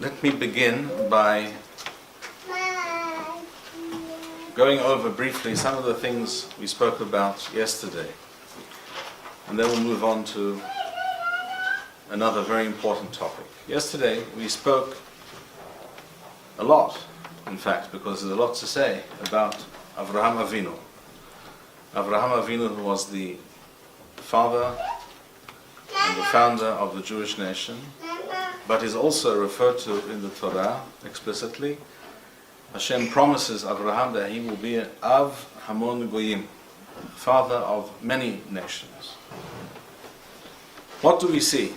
Let me begin by going over briefly some of the things we spoke about yesterday, and then we'll move on to another very important topic. Yesterday we spoke a lot, in fact, because there's a lot to say about Avraham Avinu. Avraham Avinu, who was the father and the founder of the Jewish nation, but is also referred to in the Torah explicitly. Hashem promises Avraham that he will be an Av Hamon Goyim, father of many nations. What do we see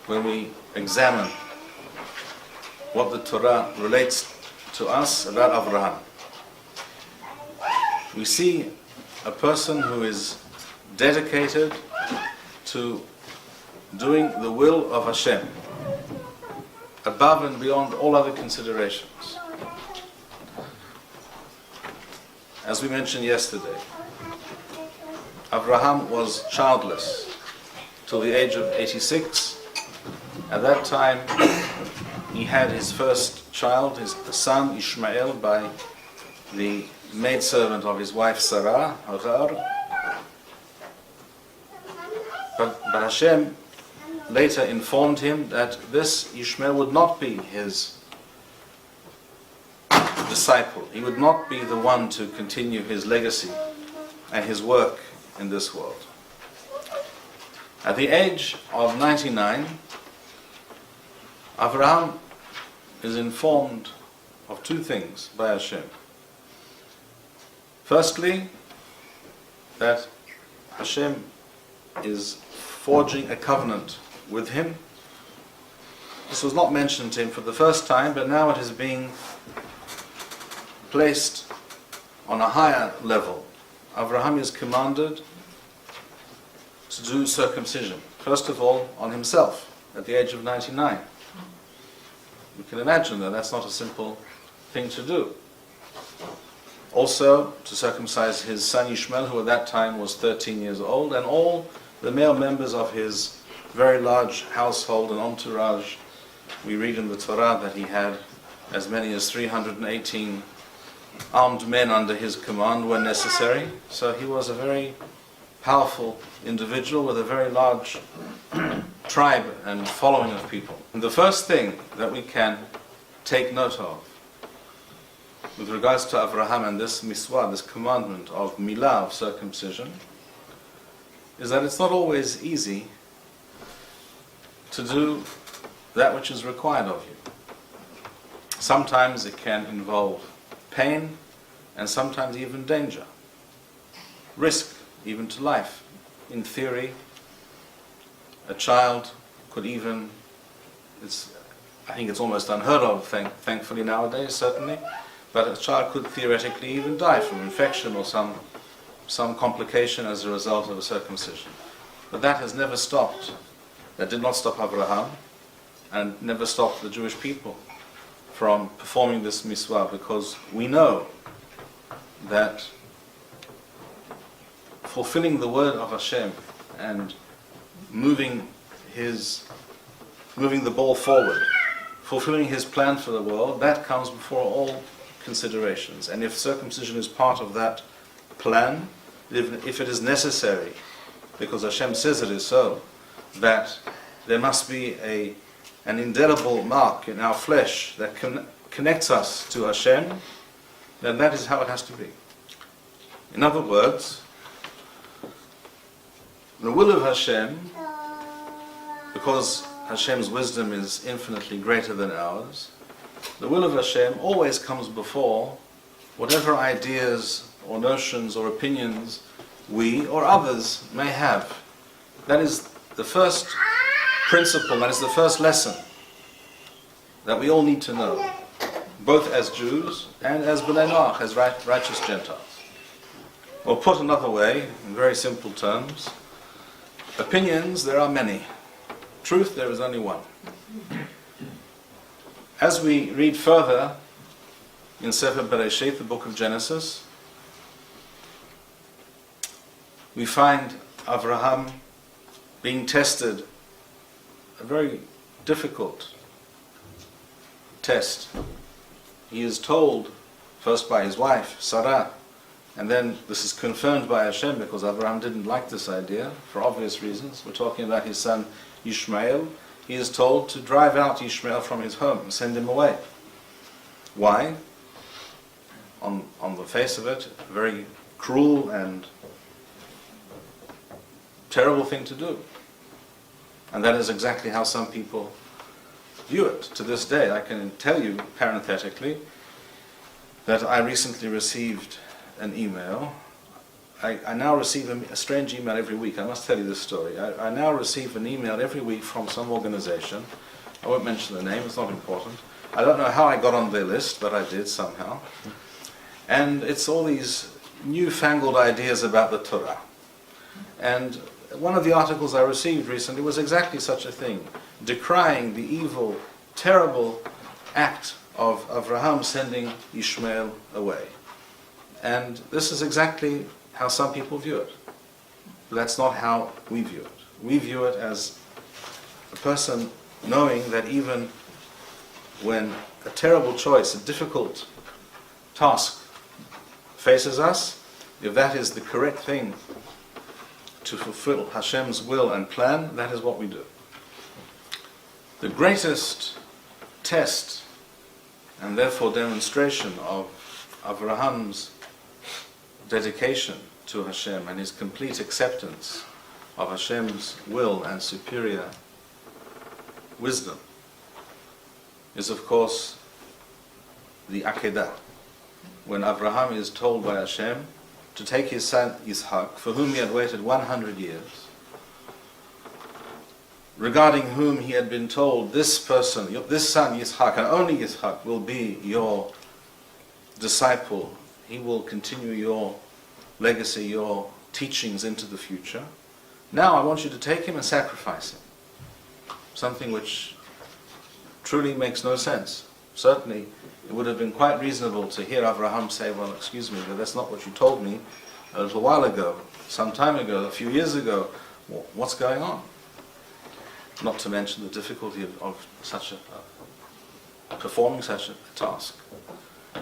when we examine what the Torah relates to us about Avraham? We see a person who is dedicated to doing the will of Hashem, above and beyond all other considerations. As we mentioned yesterday, Avraham was childless till the age of 86. At that time, he had his first child, his son Ishmael, by the maidservant of his wife Sarah, Hagar. But Hashem later informed him that this Ishmael would not be his disciple. He would not be the one to continue his legacy and his work in this world. At the age of 99, Avraham is informed of two things by Hashem. Firstly, that Hashem is forging a covenant with him. This was not mentioned to him for the first time, but now it is being placed on a higher level. Avraham is commanded to do circumcision, first of all on himself at the age of 99. You can imagine that that's not a simple thing to do. Also to circumcise his son Ishmael, who at that time was 13 years old, and all the male members of his very large household and entourage. We read in the Torah that he had as many as 318 armed men under his command when necessary. So he was a very powerful individual with a very large tribe and following of people. And the first thing that we can take note of with regards to Avraham and this miswah, this commandment of milah, of circumcision, is that it's not always easy to do that which is required of you. Sometimes it can involve pain, and sometimes even danger, risk even to life. In theory, a child could even, I think it's almost unheard of, thankfully nowadays certainly, but a child could theoretically even die from infection or some complication as a result of a circumcision. But that has never stopped. That did not stop Avraham, and never stopped the Jewish people from performing this miswah, because we know that fulfilling the word of Hashem and moving the ball forward, fulfilling his plan for the world, that comes before all considerations. And if circumcision is part of that plan, if it is necessary, because Hashem says it is so, that there must be an indelible mark in our flesh that connects us to Hashem, then that is how it has to be. In other words, the will of Hashem, because Hashem's wisdom is infinitely greater than ours, the will of Hashem always comes before whatever ideas or notions or opinions we or others may have. That is the first principle, that is the first lesson that we all need to know, both as Jews and as B'nai Noach, as righteous Gentiles. Or put another way, in very simple terms, opinions there are many, truth there is only one. As we read further in Sefer Bereshit, the book of Genesis, we find Avraham being tested a very difficult test, he is told first by his wife, Sarah, and then this is confirmed by Hashem because Abraham didn't like this idea for obvious reasons. We're talking about his son Ishmael. He is told to drive out Ishmael from his home and send him away. Why? On the face of it, a very cruel and terrible thing to do. And that is exactly how some people view it to this day. I can tell you, parenthetically, that I recently received an email. I now receive a strange email every week. I must tell you this story. I now receive an email every week from some organization. I won't mention the name, it's not important. I don't know how I got on their list, but I did somehow. And it's all these newfangled ideas about the Torah. And one of the articles I received recently was exactly such a thing, decrying the evil, terrible act of Avraham sending Ishmael away. And this is exactly how some people view it. But that's not how we view it. We view it as a person knowing that even when a terrible choice, a difficult task faces us, if that is the correct thing to fulfill Hashem's will and plan, that is what we do. The greatest test and therefore demonstration of Abraham's dedication to Hashem and his complete acceptance of Hashem's will and superior wisdom is, of course, the Akedah, when Abraham is told by Hashem to take his son Yitzhak, for whom he had waited 100 years, regarding whom he had been told, this person, this son Yitzhak, and only Yitzhak, will be your disciple. He will continue your legacy, your teachings into the future. Now I want you to take him and sacrifice him. Something which truly makes no sense. Certainly, it would have been quite reasonable to hear Abraham say, well, excuse me, but that's not what you told me a little while ago, some time ago, a few years ago. What's going on? Not to mention the difficulty of such performing such a task.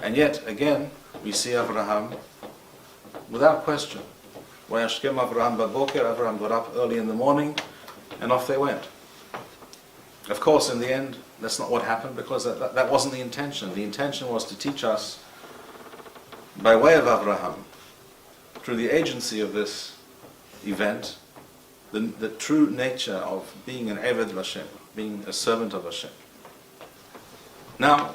And yet, again, we see Abraham, without question. Vayashkem Abraham baboker, Abraham got up early in the morning, and off they went. Of course, in the end, that's not what happened, because that wasn't the intention. The intention was to teach us, by way of Abraham, through the agency of this event, the true nature of being an Eved Hashem, being a servant of Hashem. Now,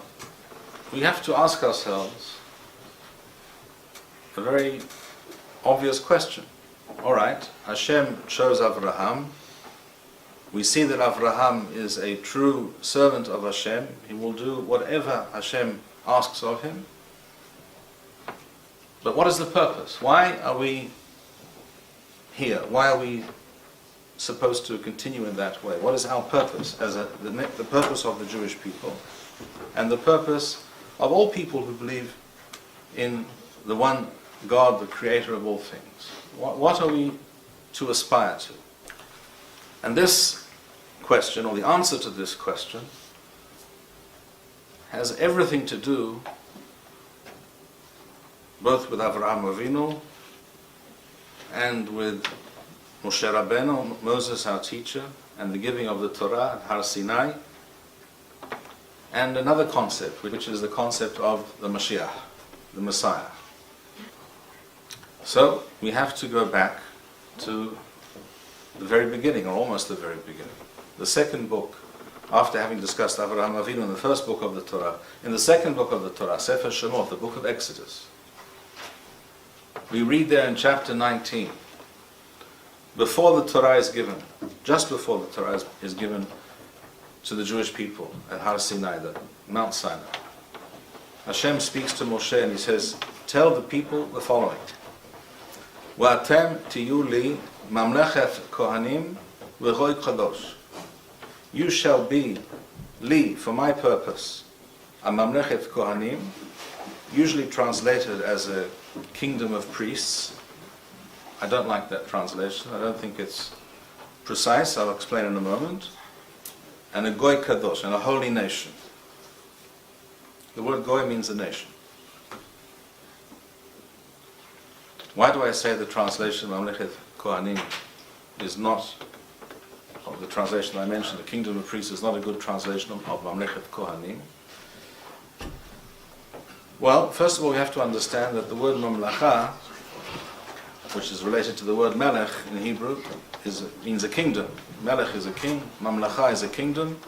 we have to ask ourselves a very obvious question. All right, Hashem chose Abraham. We see that Abraham is a true servant of Hashem. He will do whatever Hashem asks of him. But what is the purpose? Why are we here? Why are we supposed to continue in that way? What is our purpose as the purpose of the Jewish people and the purpose of all people who believe in the one God, the creator of all things? What are we to aspire to? And this question, or the answer to this question, has everything to do both with Avraham Avinu and with Moshe Rabbeinu, Moses, our teacher, and the giving of the Torah at Har Sinai, and another concept, which is the concept of the Mashiach, the Messiah. So we have to go back to the very beginning, or almost the very beginning. The second book, after having discussed Avraham Avinu in the first book of the Torah, in the second book of the Torah, Sefer Shemot, the book of Exodus, we read there in chapter 19, before the Torah is given, just before the Torah is given to the Jewish people at Har Sinai, the Mount Sinai, Hashem speaks to Moshe and he says, tell the people the following. V'atem tiyu li mamlechet kohanim v'goy kadosh. You shall be li, for my purpose, a mamlechet kohanim, usually translated as a kingdom of priests. I don't like that translation. I don't think it's precise. I'll explain in a moment. And a goy kadosh, and a holy nation. The word goy means a nation. Why do I say the translation Mamlechet Kohanim is not, or the translation I mentioned, the kingdom of priests, is not a good translation of Mamlechet Kohanim? Well, first of all, we have to understand that the word Mamlacha, which is related to the word Melech in Hebrew, means a kingdom. Melech is a king, Mamlacha is a kingdom.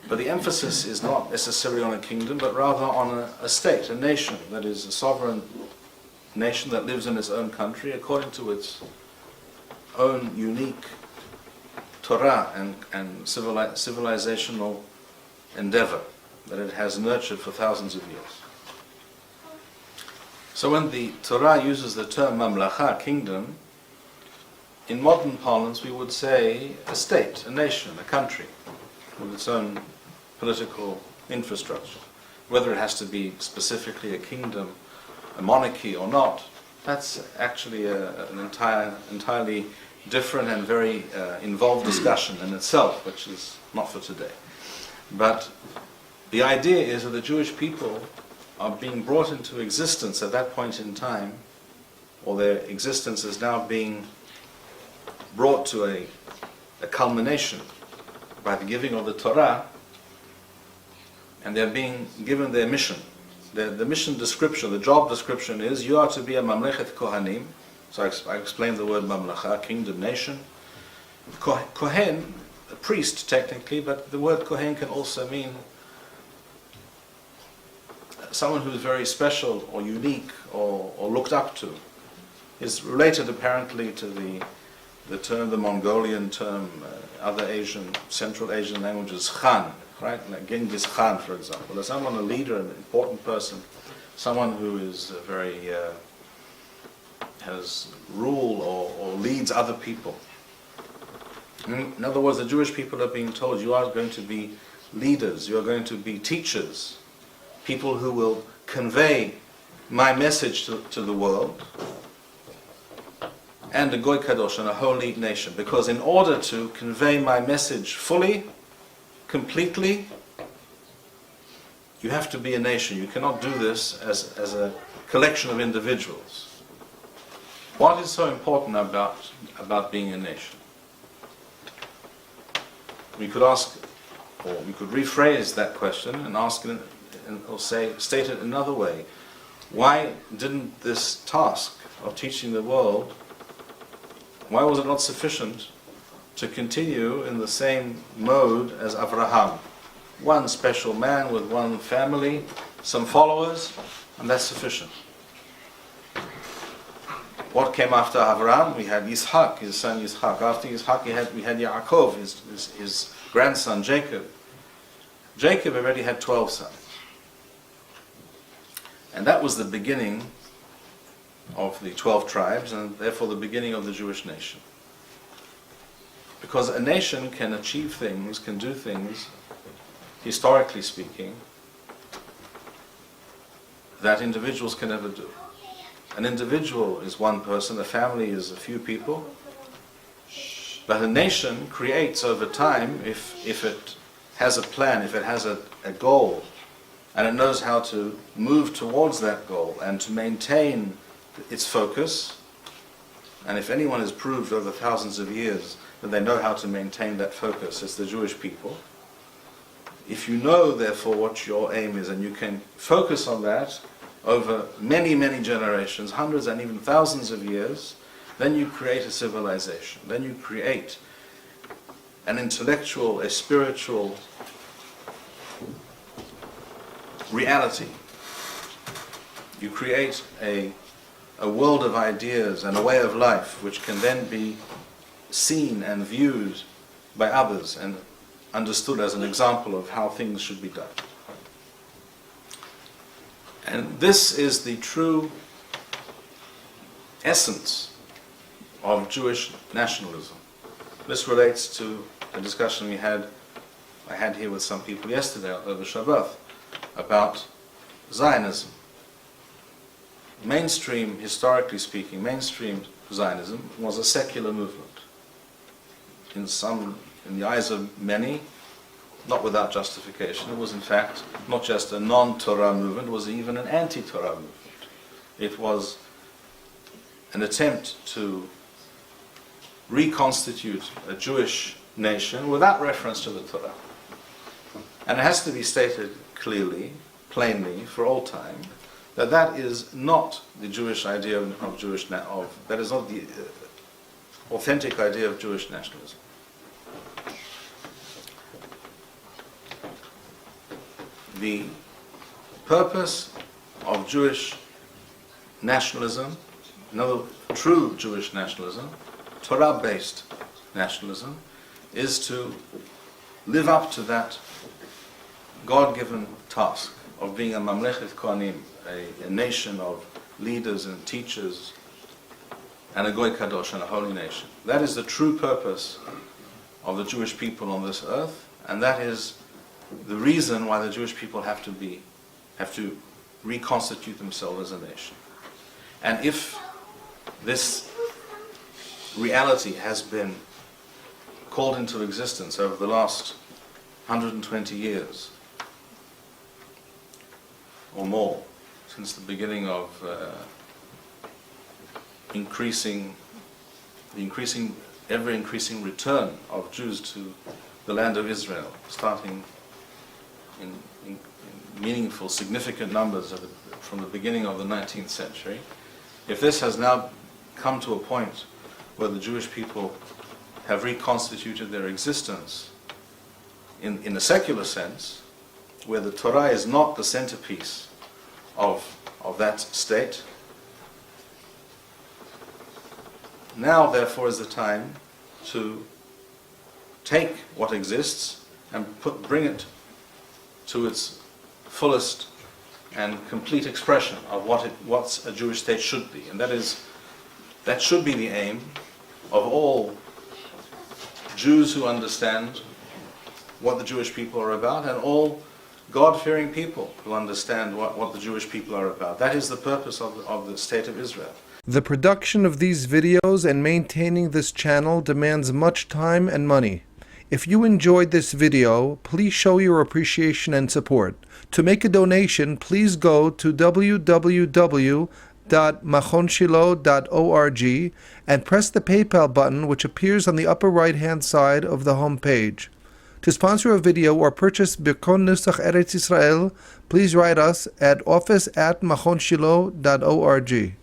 But the emphasis is not necessarily on a kingdom, but rather on a state, a nation, that is a sovereign nation that lives in its own country according to its own unique Torah and civilizational endeavor that it has nurtured for thousands of years. So when the Torah uses the term Mamlacha, kingdom, in modern parlance we would say a state, a nation, a country with its own political infrastructure. Whether it has to be specifically a kingdom, a monarchy or not, that's actually an entirely different and very involved discussion in itself, which is not for today. But the idea is that the Jewish people are being brought into existence at that point in time, or their existence is now being brought to a culmination by the giving of the Torah, and they're being given their mission. The mission description, the job description is, you are to be a Mamlechet Kohanim. So I explained the word Mamlacha, kingdom, nation. Kohen, a priest technically, but the word Kohen can also mean someone who is very special or unique or looked up to. Is related apparently to the term, the Mongolian term, other Asian, Central Asian languages, Khan, right? Like Genghis Khan, for example. There's someone, a leader, an important person, someone who is very, has rule or leads other people. In other words, the Jewish people are being told, you are going to be leaders, you are going to be teachers, people who will convey my message to the world, and a Goy Kadosh, and a holy nation. Because in order to convey my message fully, completely, you have to be a nation. You cannot do this as a collection of individuals. What is so important about being a nation? We could ask, or we could rephrase that question and ask it, or state it another way. Why didn't this task of teaching the world, why was it not sufficient to continue in the same mode as Abraham? One special man with one family, some followers, and that's sufficient. What came after Abraham? We had Yitzhak, his son Yitzhak. After Yitzhak we had Yaakov, his grandson Jacob. Jacob already had 12 sons. And that was the beginning of the 12 tribes, and therefore the beginning of the Jewish nation. Because a nation can achieve things, can do things, historically speaking, that individuals can never do. An individual is one person, a family is a few people, but a nation creates over time, if it has a plan, if it has a goal, and it knows how to move towards that goal and to maintain its focus. And if anyone has proved over thousands of years that they know how to maintain that focus, it's the Jewish people. If you know, therefore, what your aim is, and you can focus on that over many, many generations, hundreds and even thousands of years, then you create a civilization. Then you create an intellectual, a spiritual reality. You create a world of ideas and a way of life which can then be seen and viewed by others and understood as an example of how things should be done. And this is the true essence of Jewish nationalism. This relates to a discussion I had here with some people yesterday over Shabbat about Zionism. Mainstream, historically speaking, mainstream Zionism was a secular movement. In the eyes of many, not without justification. It was in fact not just a non-Torah movement, it was even an anti-Torah movement. It was an attempt to reconstitute a Jewish nation without reference to the Torah. And it has to be stated clearly, plainly, for all time, that that is not the Jewish idea that is not the authentic idea of Jewish nationalism. The purpose of Jewish nationalism, another true Jewish nationalism, Torah-based nationalism, is to live up to that God-given task of being a mamlechet kohanim, a nation of leaders and teachers, and a goy kadosh, and a holy nation. That is the true purpose of the Jewish people on this earth, and that is the reason why the Jewish people have to reconstitute themselves as a nation. And if this reality has been called into existence over the last 120 years or more, since the beginning of ever-increasing return of Jews to the land of Israel, starting in meaningful, significant numbers from the beginning of the 19th century, if this has now come to a point where the Jewish people have reconstituted their existence in a secular sense, where the Torah is not the centerpiece of that state, now therefore is the time to take what exists and bring it to its fullest and complete expression of what a Jewish state should be. And that should be the aim of all Jews who understand what the Jewish people are about, and all God-fearing people who understand what the Jewish people are about. That is the purpose of the State of Israel. The production of these videos and maintaining this channel demands much time and money. If you enjoyed this video, please show your appreciation and support. To make a donation, please go to www.machonshilo.org and press the PayPal button, which appears on the upper right-hand side of the home page. To sponsor a video or purchase Birkon Nusach Eretz Yisrael, please write us at office@machonshilo.org.